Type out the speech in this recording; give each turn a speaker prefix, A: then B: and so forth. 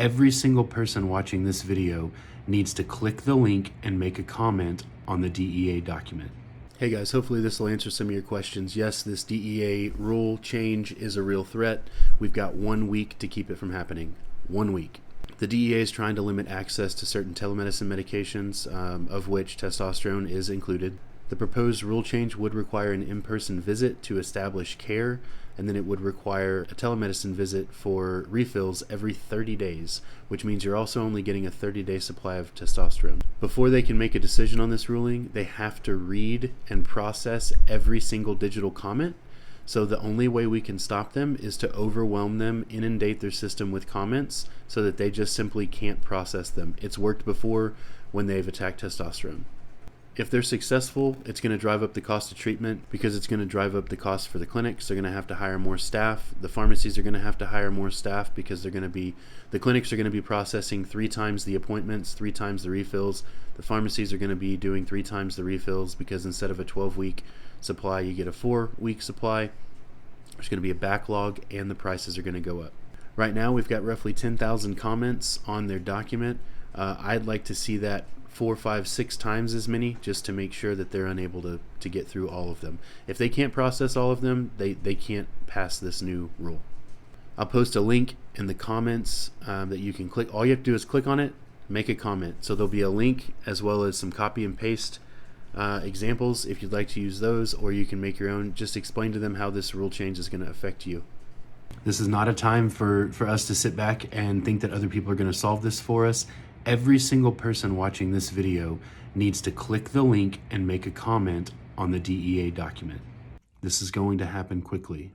A: Every single person watching this video needs to click the link and make a comment on the DEA document. Hey guys, hopefully this will answer some of your questions. Yes, this DEA rule change is a real threat. We've got 1 week to keep it from happening. 1 week. The DEA is trying to limit access to certain telemedicine medications, of which testosterone is included. The proposed rule change would require an in-person visit to establish care, and then it would require a telemedicine visit for refills every 30 days, which means you're also only getting a 30-day supply of testosterone. Before they can make a decision on this ruling, they have to read and process every single digital comment. So the only way we can stop them is to overwhelm them, inundate their system with comments so that they just simply can't process them. It's worked before when they've attacked testosterone. If they're successful, it's going to drive up the cost of treatment because it's going to drive up the cost for the clinics. They're going to have to hire more staff. The pharmacies are going to have to hire more staff because the clinics are going to be processing 3 times the appointments, 3 times the refills. The pharmacies are going to be doing 3 times the refills because instead of a 12-week supply, you get a 4-week supply. There's going to be a backlog and the prices are going to go up. Right now, we've got roughly 10,000 comments on their document. I'd like to see that 4, 5, 6 times as many just to make sure that they're unable to get through all of them. If they can't process all of them, they can't pass this new rule. I'll post a link in the comments that you can click. All you have to do is click on it, make a comment. So there'll be a link as well as some copy and paste examples if you'd like to use those, or you can make your own. Just explain to them how this rule change is going to affect you. This is not a time for us to sit back and think that other people are going to solve this for us. Every single person watching this video needs to click the link and make a comment on the DEA document. This is going to happen quickly.